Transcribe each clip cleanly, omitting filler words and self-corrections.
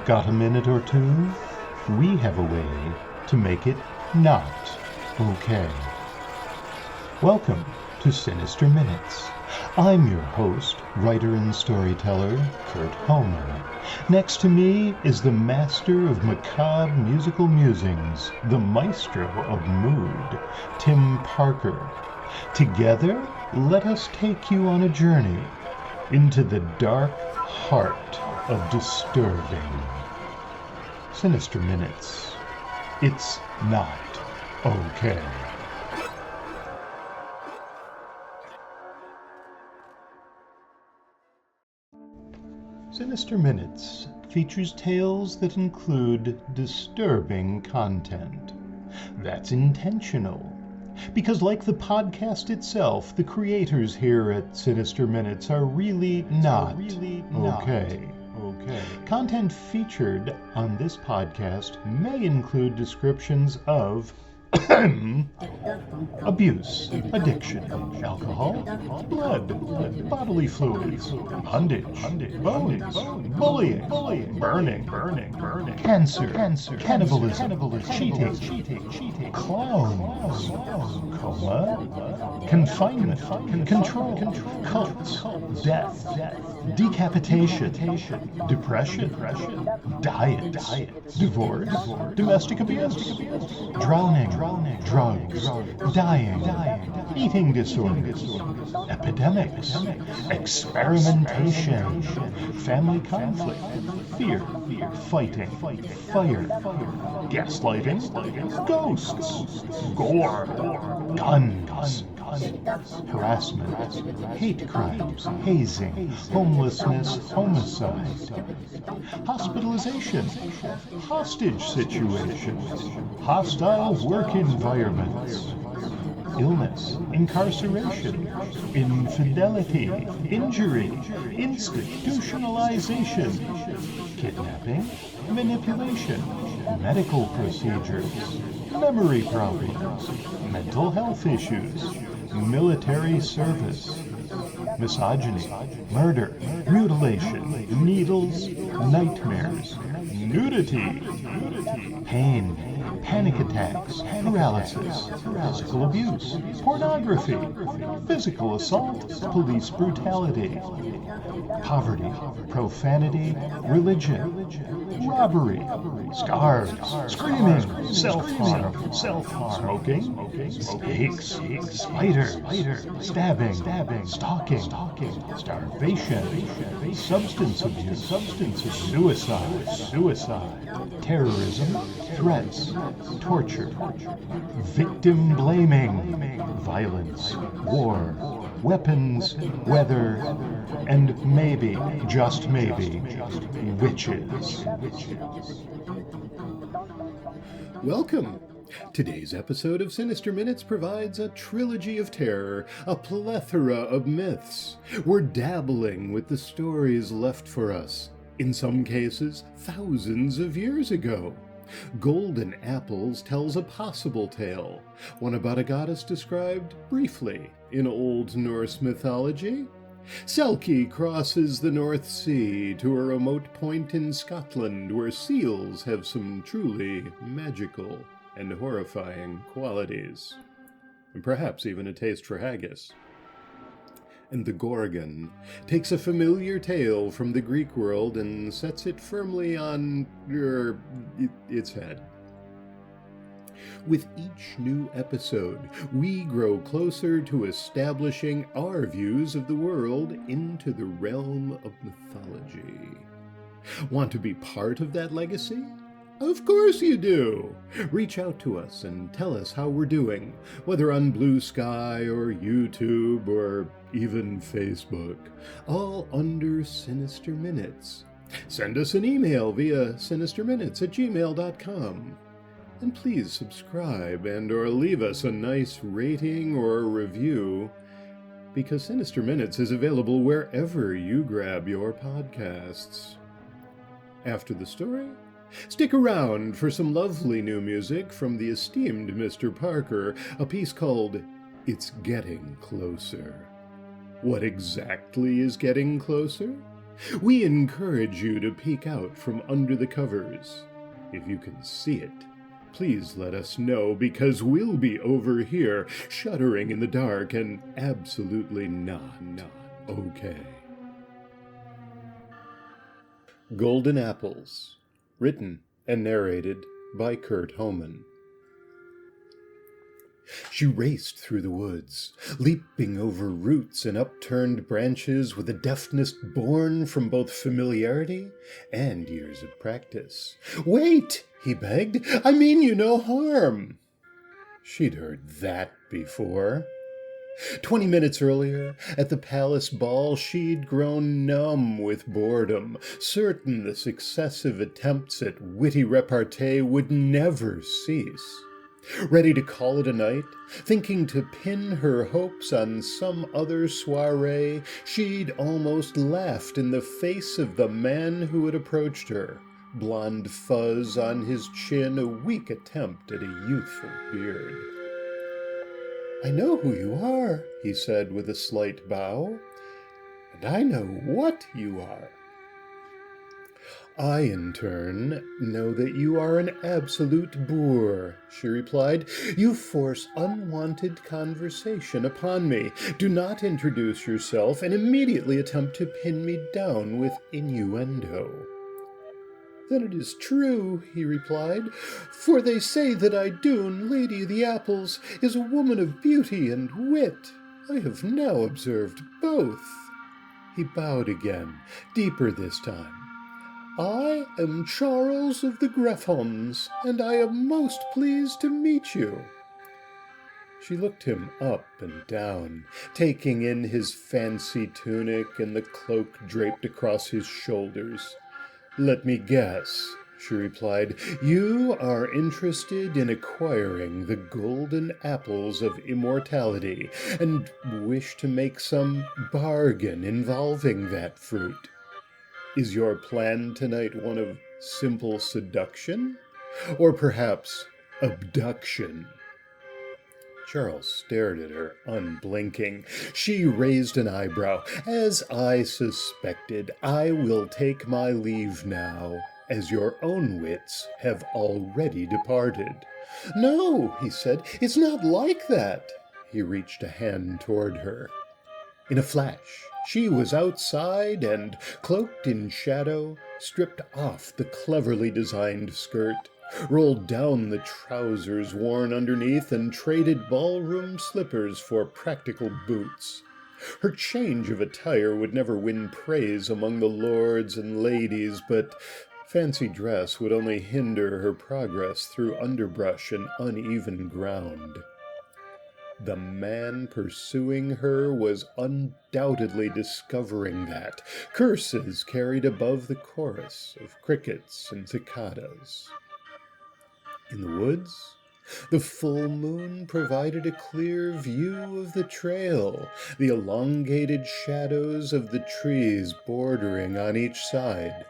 Got a minute or two? We have a way to make it not okay. Welcome to Sinister Minutes. I'm your host, writer and storyteller, Kurt Homer. Next to me is the master of macabre musical musings, the maestro of mood, Tim Parker. Together, let us take you on a journey into the dark heart of disturbing. Sinister Minutes. It's not okay. Sinister Minutes features tales that include disturbing content. That's intentional. Because like the podcast itself, the creators here at Sinister Minutes are really not okay. Content featured on this podcast may include descriptions of abuse, addiction, alcohol, blood, bodily fluids, bondage, bones, bullying, burning, cancer, cannibalism, cheating, clowns, coma, confinement, control, cults, death, decapitation, depression, diet, divorce, domestic abuse, drowning, drugs, dying, eating disorders, epidemics, experimentation, family conflict, fear, fighting, fire, gaslighting, ghosts, gore, guns, harassment, hate crimes, hazing, homelessness, homicide, hospitalization, hostage situations, hostile work environments, illness, incarceration, infidelity, injury, institutionalization, kidnapping, manipulation, medical procedures, memory problems, mental health issues, military service, misogyny, murder, mutilation, needles, nightmares, nudity, pain, panic attacks, paralysis, physical abuse, pornography, physical assault, police brutality, poverty, profanity, religion, robbery, scars, screaming, self-harm, smoking, snakes, spiders, stabbing, stalking, starvation, substance abuse, suicide, terrorism, threats, torture, victim blaming, violence, war, weapons, weather, and maybe, just maybe, witches. Welcome! Today's episode of Sinister Minutes provides a trilogy of terror, a plethora of myths. We're dabbling with the stories left for us, in some cases, thousands of years ago. Golden Apples tells a possible tale, one about a goddess described briefly in Old Norse mythology. Selkie crosses the North Sea to a remote point in Scotland where seals have some truly magical and horrifying qualities, and perhaps even a taste for haggis. And the Gorgon takes a familiar tale from the Greek world and sets it firmly on its head. With each new episode, we grow closer to establishing our views of the world into the realm of mythology. Want to be part of that legacy? Of course you do! Reach out to us and tell us how we're doing, whether on Blue Sky or YouTube or even Facebook, all under Sinister Minutes. Send us an email via sinisterminutes@gmail.com. And please subscribe and or leave us a nice rating or a review, because Sinister Minutes is available wherever you grab your podcasts. After the story, stick around for some lovely new music from the esteemed Mr. Parker, a piece called It's Getting Closer. What exactly is getting closer? We encourage you to peek out from under the covers. If you can see it, please let us know, because we'll be over here shuddering in the dark and absolutely not okay. Golden Apples, written and narrated by Kurt Homan. She raced through the woods, leaping over roots and upturned branches with a deftness born from both familiarity and years of practice. "Wait," he begged. "I mean you no harm." She'd heard that before. 20 minutes earlier, at the palace ball, she'd grown numb with boredom, certain the successive attempts at witty repartee would never cease. Ready to call it a night, thinking to pin her hopes on some other soiree, she'd almost laughed in the face of the man who had approached her, blonde fuzz on his chin, a weak attempt at a youthful beard. "I know who you are," he said with a slight bow, "and I know what you are." "I, in turn, know that you are an absolute boor," she replied. "You force unwanted conversation upon me, do not introduce yourself, and immediately attempt to pin me down with innuendo." "Then it is true," he replied, "for they say that Idun, Lady of the Apples, is a woman of beauty and wit. I have now observed both." He bowed again, deeper this time. "I am Charles of the Greffons, and I am most pleased to meet you." She looked him up and down, taking in his fancy tunic and the cloak draped across his shoulders. "Let me guess," she replied, "you are interested in acquiring the golden apples of immortality, and wish to make some bargain involving that fruit. Is your plan tonight one of simple seduction, or perhaps abduction?" Charles stared at her, unblinking. She raised an eyebrow. "As I suspected, I will take my leave now, as your own wits have already departed." "No," he said, "it's not like that." He reached a hand toward her. In a flash, she was outside and, cloaked in shadow, stripped off the cleverly designed skirt, rolled down the trousers worn underneath, and traded ballroom slippers for practical boots. Her change of attire would never win praise among the lords and ladies, but fancy dress would only hinder her progress through underbrush and uneven ground. The man pursuing her was undoubtedly discovering that, curses carried above the chorus of crickets and cicadas. In the woods, the full moon provided a clear view of the trail, the elongated shadows of the trees bordering on each side.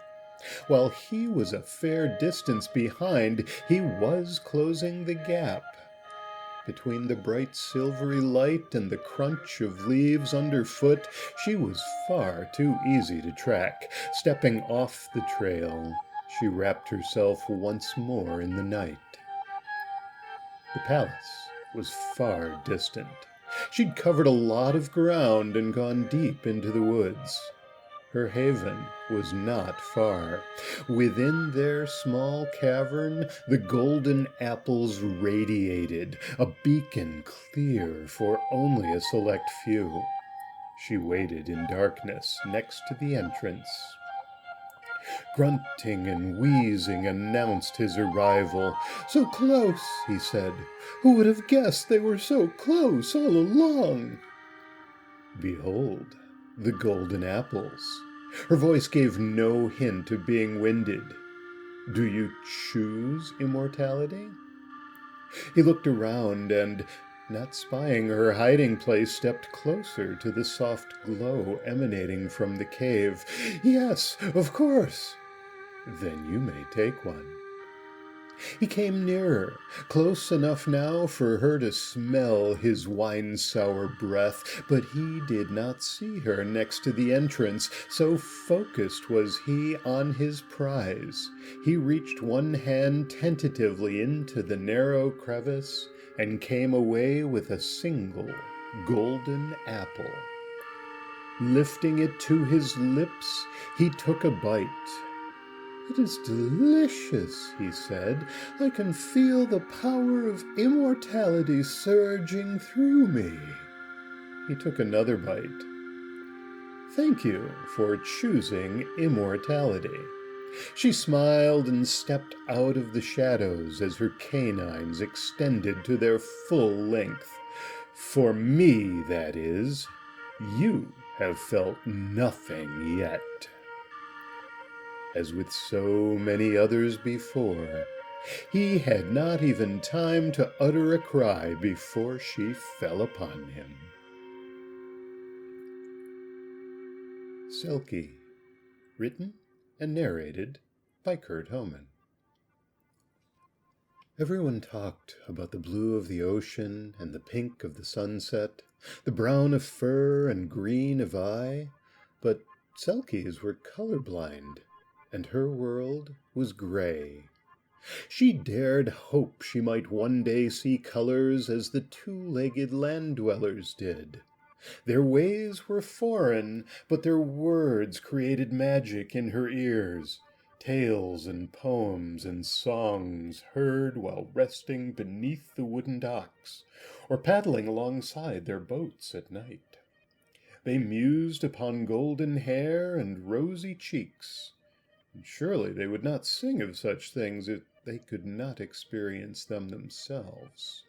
While he was a fair distance behind, he was closing the gap. Between the bright silvery light and the crunch of leaves underfoot, she was far too easy to track. Stepping off the trail, she wrapped herself once more in the night. The palace was far distant. She'd covered a lot of ground and gone deep into the woods. Her haven was not far. Within their small cavern, the golden apples radiated, a beacon clear for only a select few. She waited in darkness next to the entrance. Grunting and wheezing announced his arrival. "So close," he said. "Who would have guessed they were so close all along?" "Behold the golden apples." Her voice gave no hint of being winded. "Do you choose immortality?" He looked around and, not spying her hiding place, stepped closer to the soft glow emanating from the cave. "Yes, of course." "Then you may take one." He came nearer, close enough now for her to smell his wine-sour breath, but he did not see her next to the entrance, so focused was he on his prize. He reached one hand tentatively into the narrow crevice and came away with a single golden apple. Lifting it to his lips, he took a bite. "It is delicious," he said. "I can feel the power of immortality surging through me." He took another bite. "Thank you for choosing immortality." She smiled and stepped out of the shadows as her canines extended to their full length. "For me, that is. You have felt nothing yet." As with so many others before, he had not even time to utter a cry before she fell upon him. Selkie, written and narrated by Kurt Homan. Everyone talked about the blue of the ocean and the pink of the sunset, the brown of fur and green of eye, but Selkies were colorblind, and her world was gray. She dared hope she might one day see colors as the two-legged land-dwellers did. Their ways were foreign, but their words created magic in her ears. Tales and poems and songs heard while resting beneath the wooden docks, or paddling alongside their boats at night. They mused upon golden hair and rosy cheeks. And surely they would not sing of such things if they could not experience them themselves.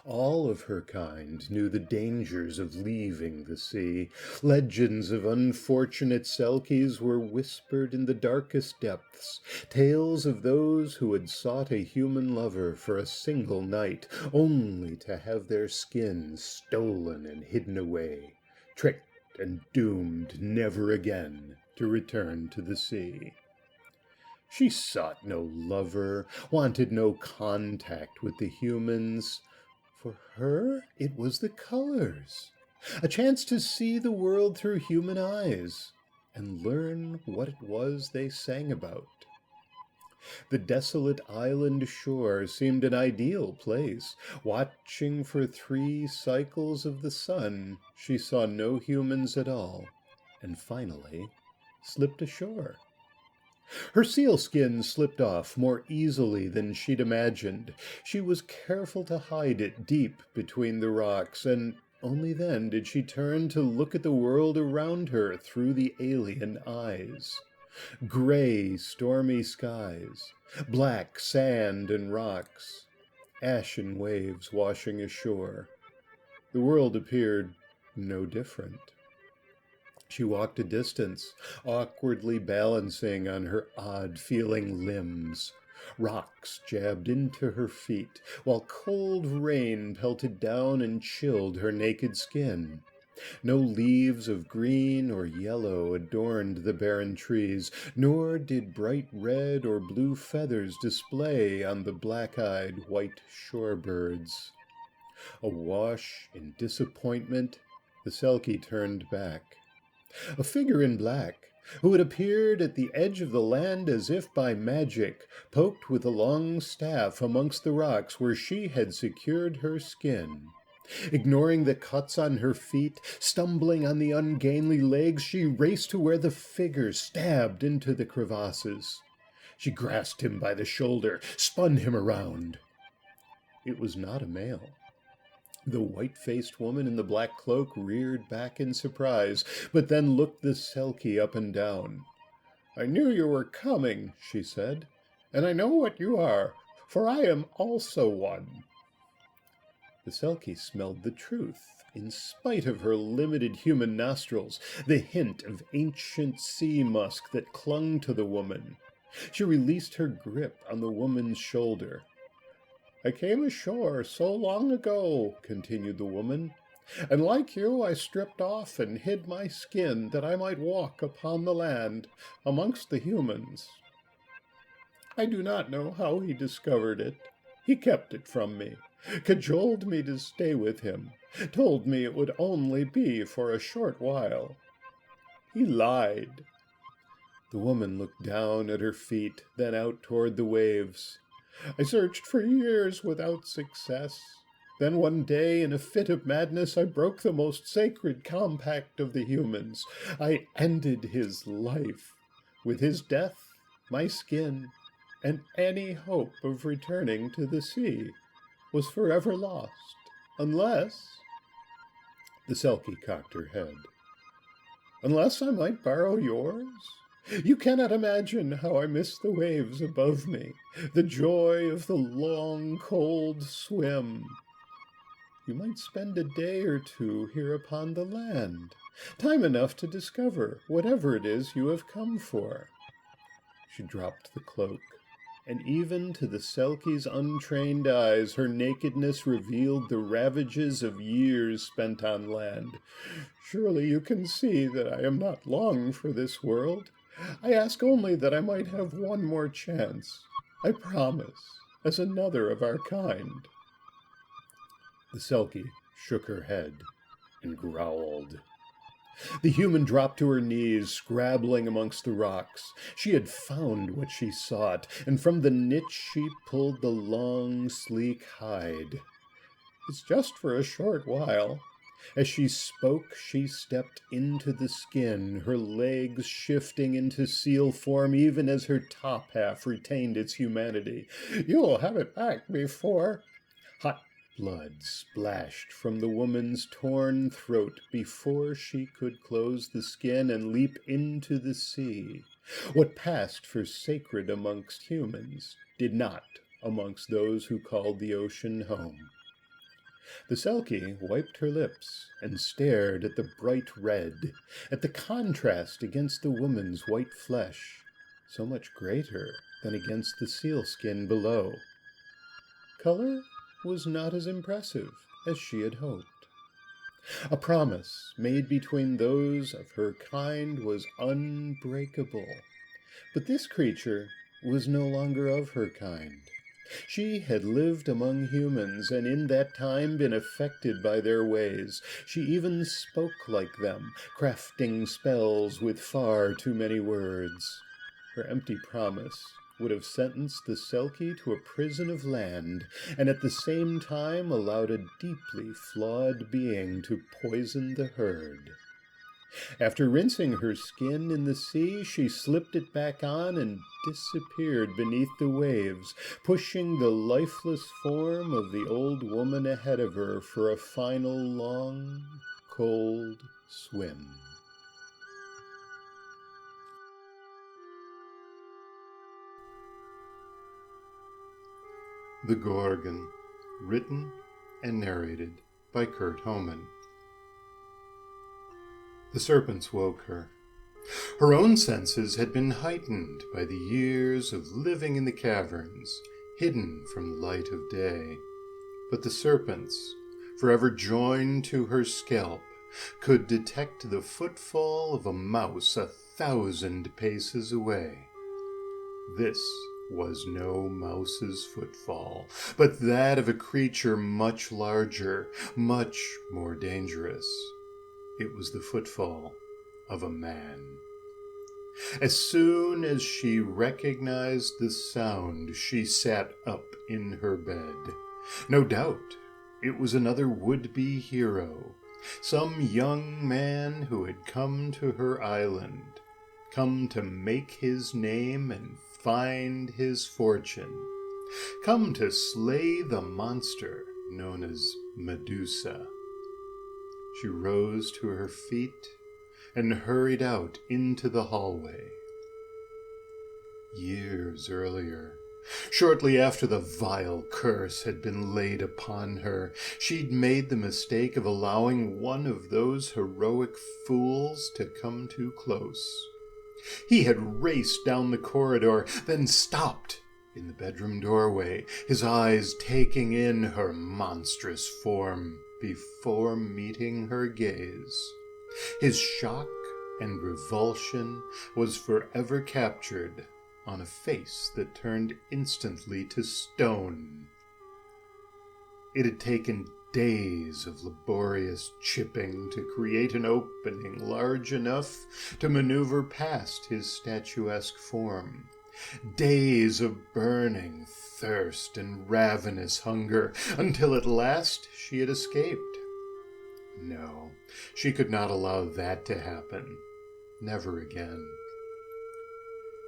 All of her kind knew the dangers of leaving the sea. Legends of unfortunate Selkies were whispered in the darkest depths, tales of those who had sought a human lover for a single night, only to have their skins stolen and hidden away, tricked and doomed never again to return to the sea. She sought no lover, wanted no contact with the humans. For her, it was the colors, a chance to see the world through human eyes and learn what it was they sang about. The desolate island shore seemed an ideal place. Watching for 3 cycles of the sun, she saw no humans at all, and finally slipped ashore. Her sealskin slipped off more easily than she'd imagined. She was careful to hide it deep between the rocks, and only then did she turn to look at the world around her through the alien eyes. Gray, stormy skies, black sand and rocks, ashen waves washing ashore. The world appeared no different. She walked a distance, awkwardly balancing on her odd-feeling limbs. Rocks jabbed into her feet, while cold rain pelted down and chilled her naked skin. No leaves of green or yellow adorned the barren trees, nor did bright red or blue feathers display on the black-eyed white shorebirds. Awash in disappointment, the Selkie turned back. A figure in black, who had appeared at the edge of the land as if by magic, poked with a long staff amongst the rocks where she had secured her skin. Ignoring the cuts on her feet, stumbling on the ungainly legs, she raced to where the figure stabbed into the crevasses. She grasped him by the shoulder, spun him around. It was not a male. The white-faced woman in the black cloak reared back in surprise, but then looked the Selkie up and down. "I knew you were coming," she said, "and I know what you are, for I am also one." The Selkie smelled the truth, in spite of her limited human nostrils, the hint of ancient sea musk that clung to the woman. She released her grip on the woman's shoulder. "I came ashore so long ago," continued the woman, "and like you I stripped off and hid my skin that I might walk upon the land amongst the humans. I do not know how he discovered it. He kept it from me, cajoled me to stay with him, told me it would only be for a short while. He lied." The woman looked down at her feet, then out toward the waves. "I searched for years without success. Then one day, in a fit of madness, I broke the most sacred compact of the humans. I ended his life. With his death, my skin, and any hope of returning to the sea, was forever lost, unless—" The Selkie cocked her head. "Unless I might borrow yours? You cannot imagine how I miss the waves above me, the joy of the long, cold swim. You might spend a day or two here upon the land, time enough to discover whatever it is you have come for." She dropped the cloak, and even to the Selkie's untrained eyes her nakedness revealed the ravages of years spent on land. "Surely you can see that I am not long for this world. I ask only that I might have one more chance. I promise, as another of our kind." The Selkie shook her head and growled. The human dropped to her knees, scrabbling amongst the rocks. She had found what she sought, and from the niche she pulled the long, sleek hide. "It's just for a short while." As she spoke, she stepped into the skin, her legs shifting into seal form even as her top half retained its humanity. "You'll have it back before—" Hot blood splashed from the woman's torn throat before she could close the skin and leap into the sea. What passed for sacred amongst humans did not amongst those who called the ocean home. The Selkie wiped her lips and stared at the bright red, at the contrast against the woman's white flesh, so much greater than against the sealskin below. Color was not as impressive as she had hoped. A promise made between those of her kind was unbreakable, but this creature was no longer of her kind. She had lived among humans, and in that time been affected by their ways. She even spoke like them, crafting spells with far too many words. Her empty promise would have sentenced the Selkie to a prison of land, and at the same time allowed a deeply flawed being to poison the herd. After rinsing her skin in the sea, she slipped it back on and disappeared beneath the waves, pushing the lifeless form of the old woman ahead of her for a final long, cold swim. The Gorgon, written and narrated by Kurt Homan. The serpents woke her. Her own senses had been heightened by the years of living in the caverns, hidden from the light of day. But the serpents, forever joined to her scalp, could detect the footfall of a mouse 1,000 paces away. This was no mouse's footfall, but that of a creature much larger, much more dangerous. It was the footfall of a man. As soon as she recognized the sound, she sat up in her bed. No doubt it was another would-be hero, some young man who had come to her island, come to make his name and find his fortune, come to slay the monster known as Medusa. She rose to her feet and hurried out into the hallway. Years earlier, shortly after the vile curse had been laid upon her, she'd made the mistake of allowing one of those heroic fools to come too close. He had raced down the corridor, then stopped in the bedroom doorway, his eyes taking in her monstrous form before meeting her gaze. His shock and revulsion was forever captured on a face that turned instantly to stone. It had taken days of laborious chipping to create an opening large enough to maneuver past his statuesque form. Days of burning thirst and ravenous hunger, until at last she had escaped. No, she could not allow that to happen. Never again.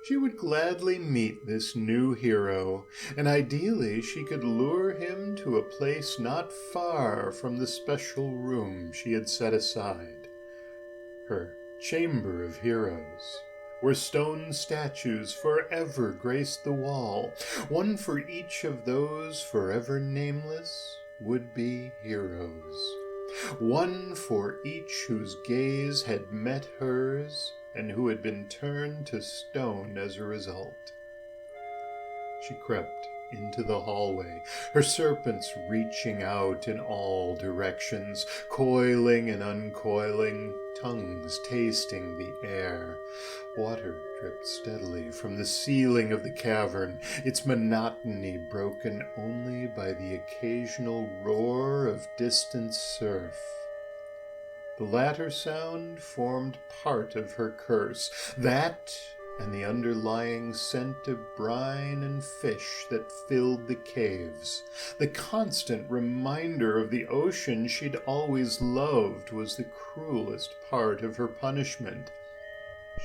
She would gladly meet this new hero, and ideally she could lure him to a place not far from the special room she had set aside. Her chamber of heroes, where stone statues forever graced the wall, one for each of those forever nameless would-be heroes. One for each whose gaze had met hers and who had been turned to stone as a result. She crept into the hallway, her serpents reaching out in all directions, coiling and uncoiling, tongues tasting the air. Water dripped steadily from the ceiling of the cavern, its monotony broken only by the occasional roar of distant surf. The latter sound formed part of her curse, that and the underlying scent of brine and fish that filled the caves. The constant reminder of the ocean she'd always loved was the cruelest part of her punishment.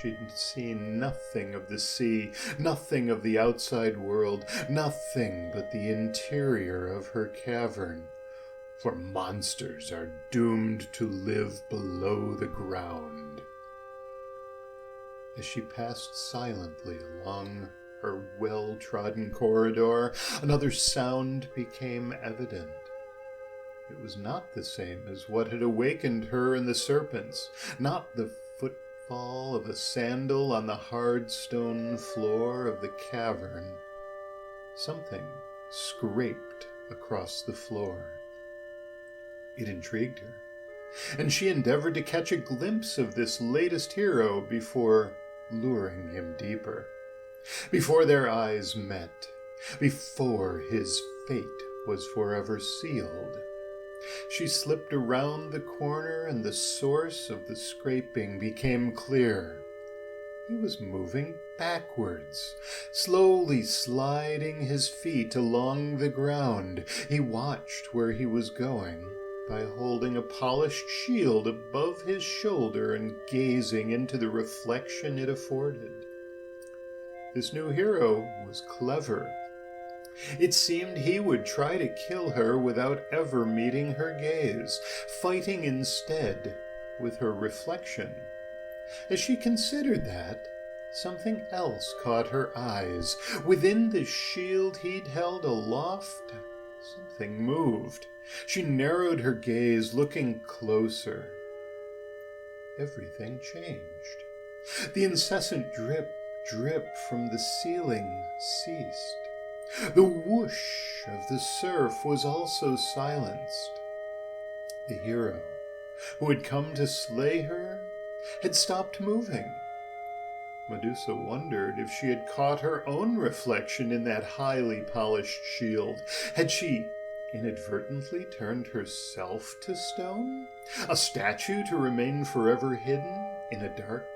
She'd seen nothing of the sea, nothing of the outside world, nothing but the interior of her cavern. For monsters are doomed to live below the ground. As she passed silently along her well-trodden corridor, another sound became evident. It was not the same as what had awakened her and the serpents, not the footfall of a sandal on the hard stone floor of the cavern. Something scraped across the floor. It intrigued her, and she endeavored to catch a glimpse of this latest hero before luring him deeper, before their eyes met, before his fate was forever sealed. She slipped around the corner, and the source of the scraping became clear. He was moving backwards, slowly sliding his feet along the ground. He watched where he was going by holding a polished shield above his shoulder and gazing into the reflection it afforded. This new hero was clever. It seemed he would try to kill her without ever meeting her gaze, fighting instead with her reflection. As she considered that, something else caught her eyes. Within the shield he'd held aloft, something moved. She narrowed her gaze, looking closer. Everything changed. The incessant drip from the ceiling ceased. The whoosh of the surf was also silenced. The hero, who had come to slay her, had stopped moving. Medusa wondered if she had caught her own reflection in that highly polished shield. Had she inadvertently turned herself to stone? A statue to remain forever hidden in a dark,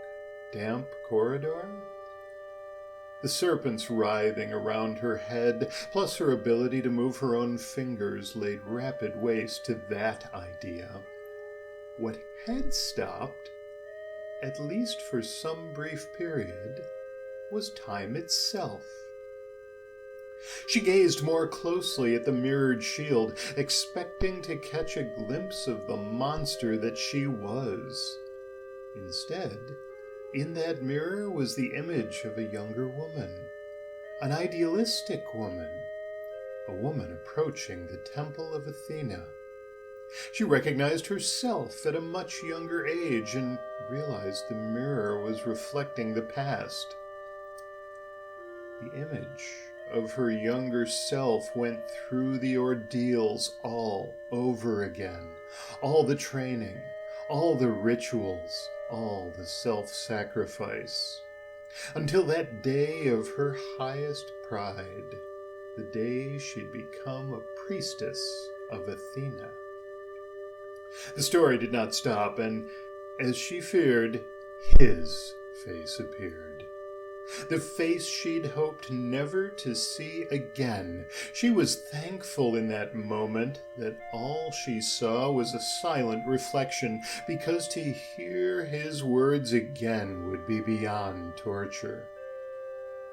damp corridor? The serpents writhing around her head, plus her ability to move her own fingers, laid rapid waste to that idea. What had stopped, at least for some brief period, was time itself. She gazed more closely at the mirrored shield, expecting to catch a glimpse of the monster that she was. Instead, in that mirror was the image of a younger woman, an idealistic woman, a woman approaching the temple of Athena. She recognized herself at a much younger age and realized the mirror was reflecting the past. The image of her younger self went through the ordeals all over again, all the training, all the rituals, all the self-sacrifice. until that day of her highest pride, the day she'd become a priestess of Athena. The story did not stop, and as she feared, his face appeared. The face she'd hoped never to see again. She was thankful in that moment that all she saw was a silent reflection, because to hear his words again would be beyond torture.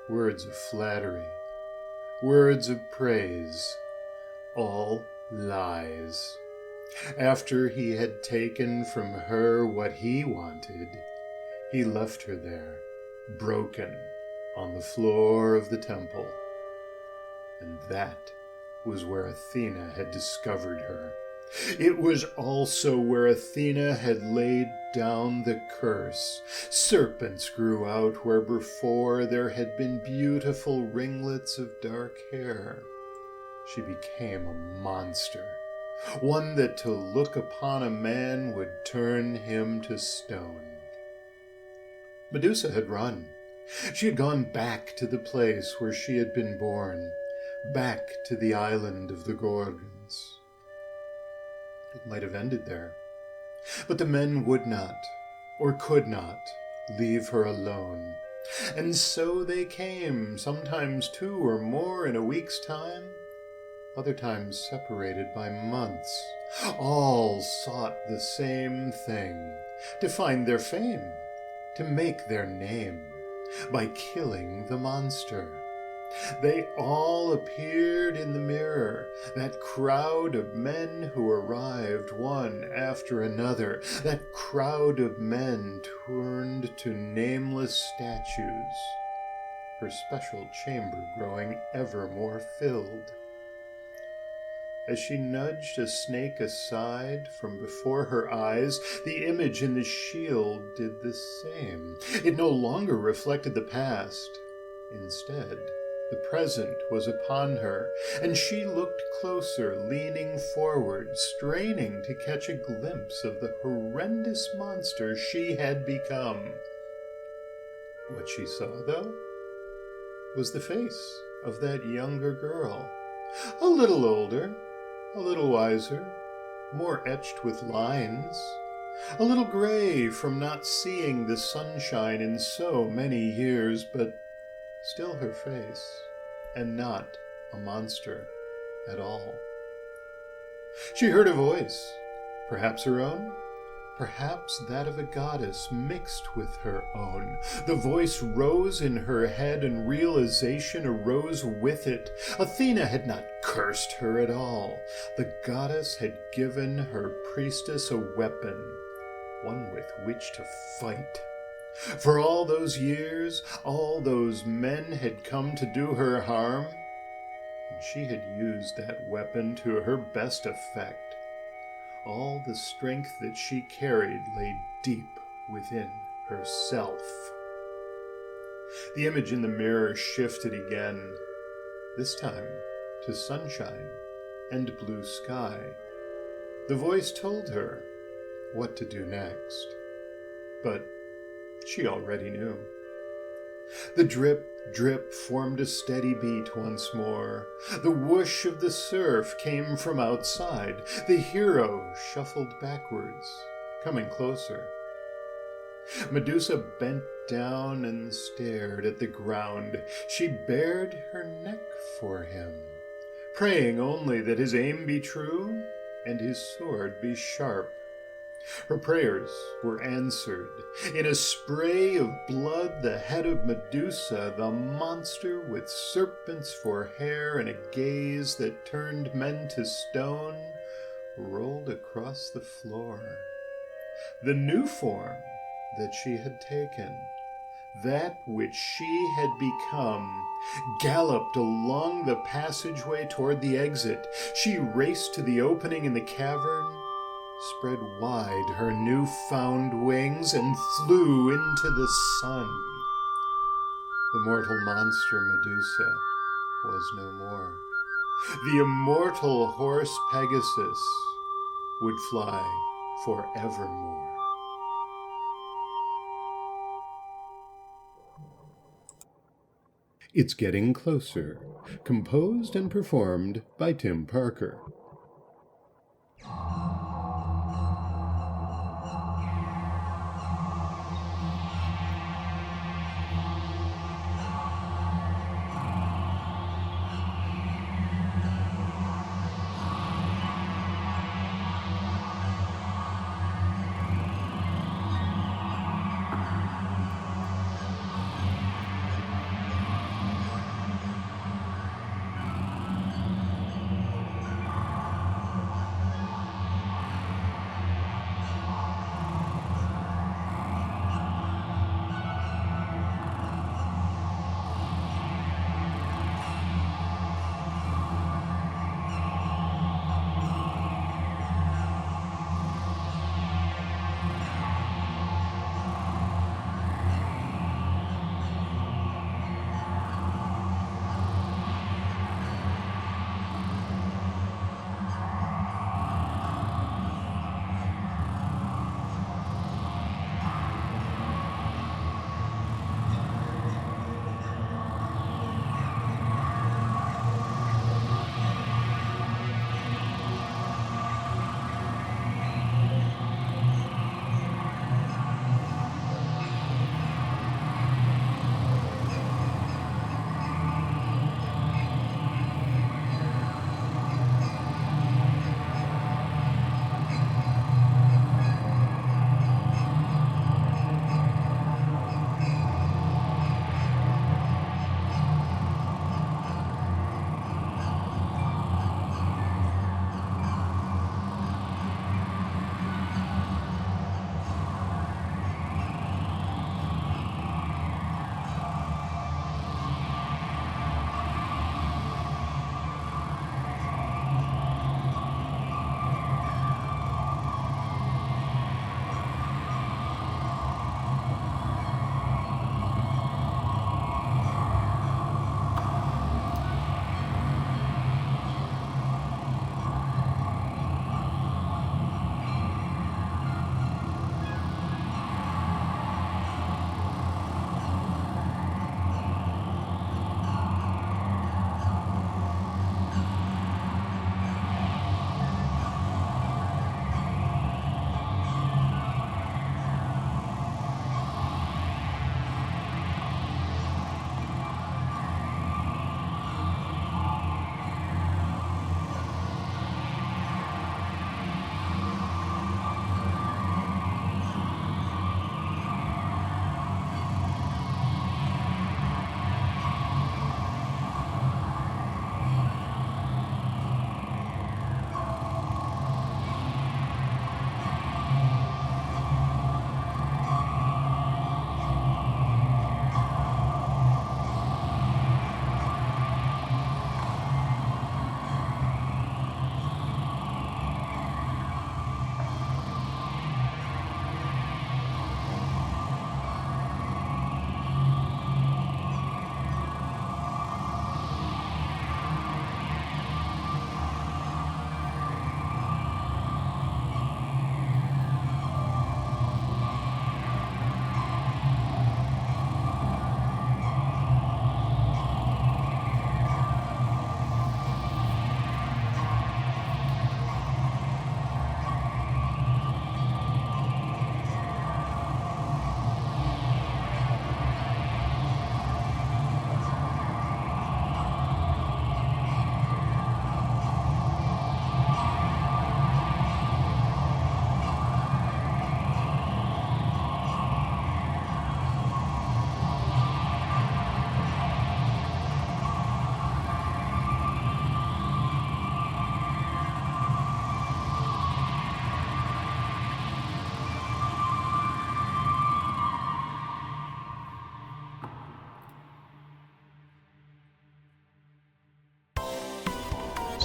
Words of flattery, words of praise, all lies. After he had taken from her what he wanted, he left her there, broken on the floor of the temple. And that was where Athena had discovered her. It was also where Athena had laid down the curse. Serpents grew out where before there had been beautiful ringlets of dark hair. She became a monster, one that to look upon a man would turn him to stone. Medusa had run. She had gone back to the place where she had been born, back to the island of the Gorgons. It might have ended there, but the men would not, or could not, leave her alone. And so they came, sometimes 2 or more in a week's time, other times separated by months. All sought the same thing, to find their fame, to make their name, by killing the monster. They all appeared in the mirror, that crowd of men who arrived one after another. That crowd of men turned to nameless statues, her special chamber growing ever more filled. As she nudged a snake aside from before her eyes, the image in the shield did the same. It no longer reflected the past. Instead, the present was upon her, and she looked closer, leaning forward, straining to catch a glimpse of the horrendous monster she had become. What she saw, though, was the face of that younger girl, a little older, a little wiser, more etched with lines, a little gray from not seeing the sunshine in so many years, but still her face, and not a monster at all. She heard a voice, perhaps her own, perhaps that of a goddess mixed with her own. The voice rose in her head, and realization arose with it. Athena had not cursed her at all. The goddess had given her priestess a weapon, one with which to fight. For all those years, all those men had come to do her harm, and she had used that weapon to her best effect. All the strength that she carried lay deep within herself. The image in the mirror shifted again, this time to sunshine and blue sky. The voice told her what to do next, but she already knew. The drip, drip formed a steady beat once more. The whoosh of the surf came from outside. The hero shuffled backwards, coming closer. Medusa bent down and stared at the ground. She bared her neck for him, praying only that his aim be true and his sword be sharp. Her prayers were answered. In a spray of blood, the head of Medusa, the monster with serpents for hair and a gaze that turned men to stone, rolled across the floor. The new form that she had taken, that which she had become, galloped along the passageway toward the exit. She raced to the opening in the cavern, spread wide her new-found wings, and flew into the sun. The mortal monster Medusa was no more. The immortal horse Pegasus would fly forevermore. It's Getting Closer, composed and performed by Tim Parker.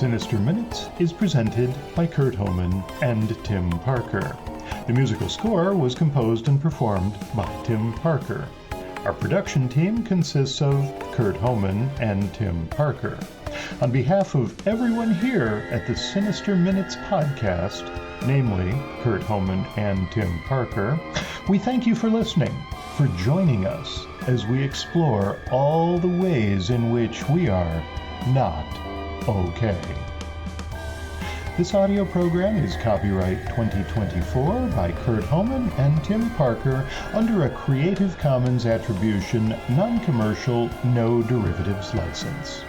Sinister Minutes is presented by Kurt Homan and Tim Parker. The musical score was composed and performed by Tim Parker. Our production team consists of Kurt Homan and Tim Parker. On behalf of everyone here at the Sinister Minutes podcast, namely Kurt Homan and Tim Parker, we thank you for listening. for joining us as we explore all the ways in which we are not okay. This audio program is copyright 2024 by Kurt Homan and Tim Parker under a Creative Commons Attribution, Non-Commercial, No Derivatives license.